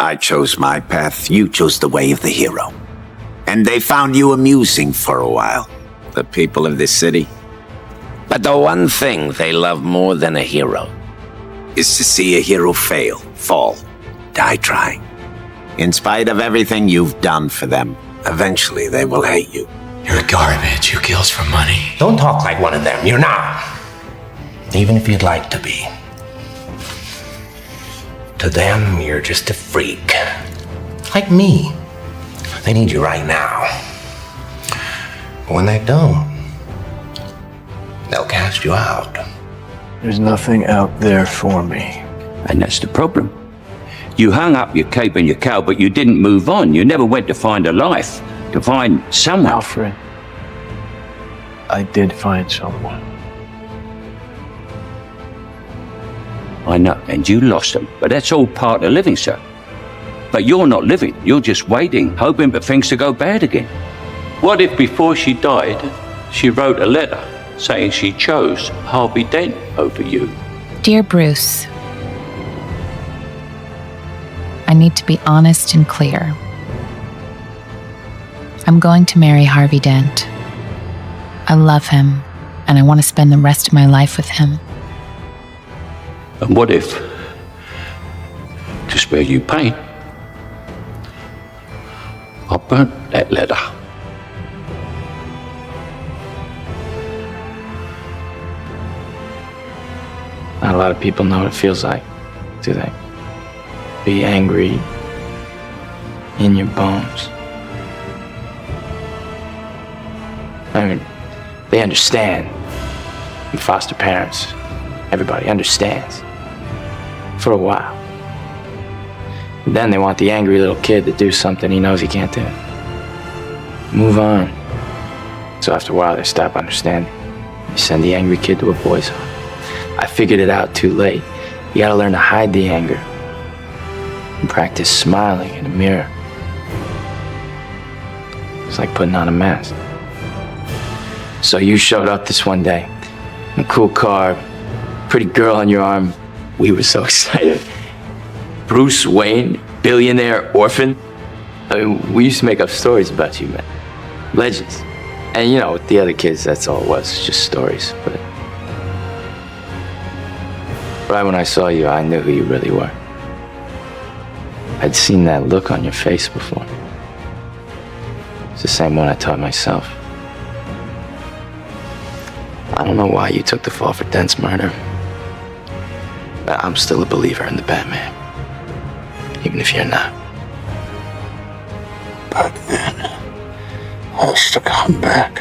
I chose my path, you chose the way of the hero. And they found you amusing for a while, the people of this city. But the one thing they love more than a hero is to see a hero fail, fall, die trying. In spite of everything you've done for them, eventually they will hate you. You're garbage who kills for money. Don't talk like one of them. You're not. Even if you'd like to be. To them, you're just a freak. Like me. They need you right now. But when they don't, they'll cast you out. There's nothing out there for me. And that's the problem. You hung up your cape and your cowl, but you didn't move on. You never went to find a life, to find someone. Alfred, I did find someone. I know, and you lost them, but that's all part of living, sir. But you're not living, you're just waiting, hoping for things to go bad again. What if before she died, she wrote a letter saying she chose Harvey Dent over you? Dear Bruce, I need to be honest and clear. I'm going to marry Harvey Dent. I love him, and I want to spend the rest of my life with him. And what if, to spare you pain, I burnt that letter? Not a lot of people know what it feels like, do they? Be angry in your bones. I mean, they understand. And foster parents, everybody understands. For a while. And then they want the angry little kid to do something he knows he can't do. Move on. So after a while, they stop understanding. You send the angry kid to a boys' home. I figured it out too late. You gotta learn to hide the anger and practice smiling in the mirror. It's like putting on a mask. So you showed up this one day in a cool car, pretty girl on your arm. We were so excited. Bruce Wayne, billionaire orphan. I mean, we used to make up stories about you, man. Legends. And you know, with the other kids, that's all it was, just stories. But right when I saw you, I knew who you really were. I'd seen that look on your face before. It's the same one I taught myself. I don't know why you took the fall for Dent's murder. But I'm still a believer in the Batman. Even if you're not. Batman has to come back.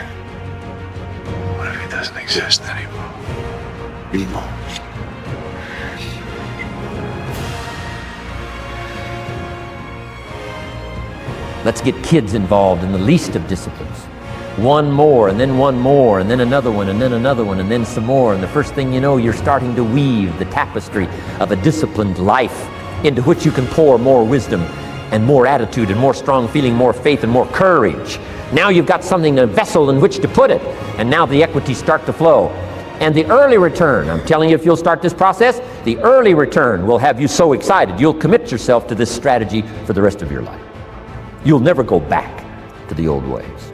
What if he doesn't exist anymore? He must. Let's get kids involved in the least of disciplines. One more, and then one more, and then another one, and then another one, and then some more. And the first thing you know, you're starting to weave the tapestry of a disciplined life into which you can pour more wisdom and more attitude and more strong feeling, more faith and more courage. Now you've got something, a vessel in which to put it. And now the equities start to flow. And the early return, I'm telling you, if you'll start this process, the early return will have you so excited, you'll commit yourself to this strategy for the rest of your life. You'll never go back to the old ways.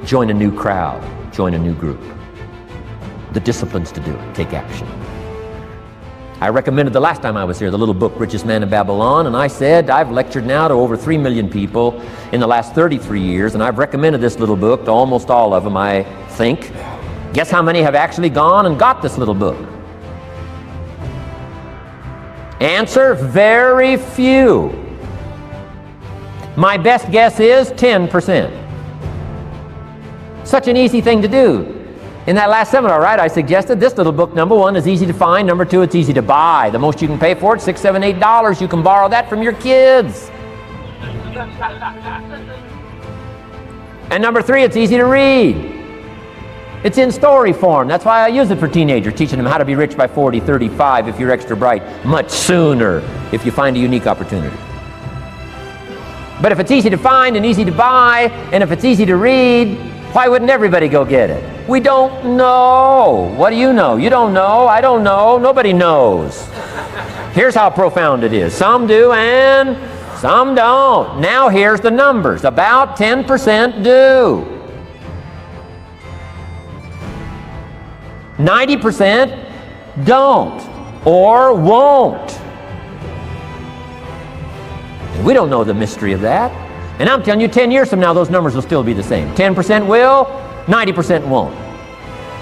Join a new crowd, join a new group. The disciplines to do it, take action. I recommended the last time I was here, the little book, Richest Man in Babylon, and I said I've lectured now to over 3 million people in the last 33 years, and I've recommended this little book to almost all of them, I think. Guess how many have actually gone and got this little book? Answer, very few. My best guess is 10%. Such an easy thing to do. In that last seminar, right, I suggested this little book, number one, is easy to find. Number two, it's easy to buy. The most you can pay for it, $6, $7, $8. You can borrow that from your kids. And number three, it's easy to read. It's in story form. That's why I use it for teenagers, teaching them how to be rich by 40, 35 if you're extra bright, much sooner if you find a unique opportunity. But if it's easy to find and easy to buy, and if it's easy to read, why wouldn't everybody go get it? We don't know. What do you know? You don't know. I don't know. Nobody knows. Here's how profound it is. Some do and some don't. Now here's the numbers. About 10% do. 90% don't or won't. And we don't know the mystery of that. And I'm telling you, 10 years from now, those numbers will still be the same. 10% will, 90% won't.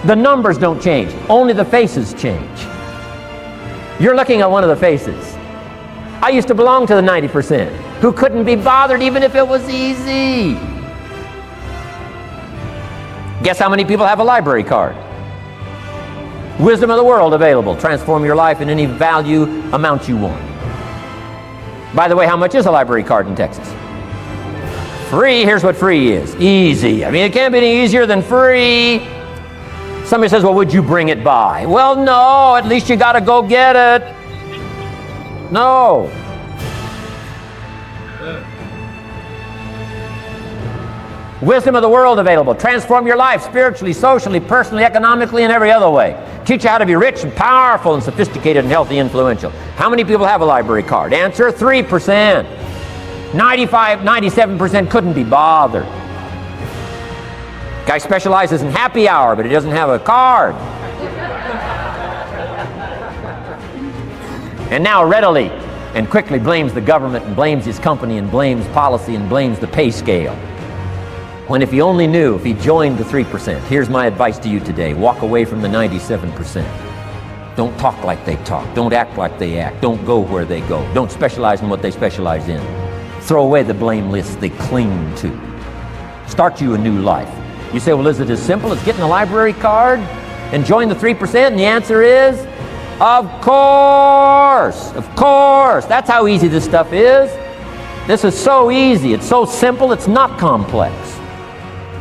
The numbers don't change. Only the faces change. You're looking at one of the faces. I used to belong to the 90% who couldn't be bothered even if it was easy. Guess how many people have a library card? Wisdom of the world available. Transform your life in any value amount you want. By the way, how much is a library card in Texas? Free. Here's what free is. Easy. I mean, it can't be any easier than free. Somebody says, well, would you bring it by? Well, no. At least you got to go get it. No. Wisdom of the world available. Transform your life spiritually, socially, personally, economically, and every other way. Teach you how to be rich and powerful and sophisticated and healthy, influential. How many people have a library card? Answer, 3%. 97% couldn't be bothered. Guy specializes in happy hour, but he doesn't have a card. And now readily and quickly blames the government and blames his company and blames policy and blames the pay scale. When if he only knew, if he joined the 3%, here's my advice to you today. Walk away from the 97%. Don't talk like they talk. Don't act like they act. Don't go where they go. Don't specialize in what they specialize in. Throw away the blame lists they cling to. Start you a new life. You say, well, is it as simple as getting a library card and join the 3%? And the answer is, of course. Of course. That's how easy this stuff is. This is so easy. It's so simple. It's not complex.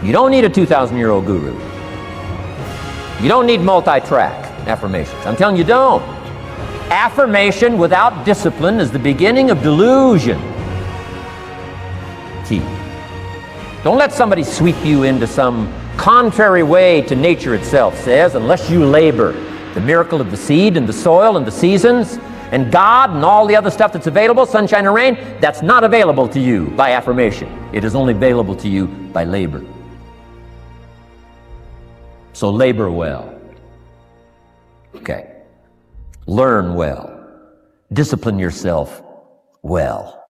You don't need a 2,000-year-old guru. You don't need multi-track affirmations. I'm telling you, don't. Affirmation without discipline is the beginning of delusion. Key. Don't let somebody sweep you into some contrary way to nature itself says, unless you labor. The miracle of the seed and the soil and the seasons and God and all the other stuff that's available, sunshine and rain, that's not available to you by affirmation. It is only available to you by labor. So labor well. Okay. Learn well. Discipline yourself well.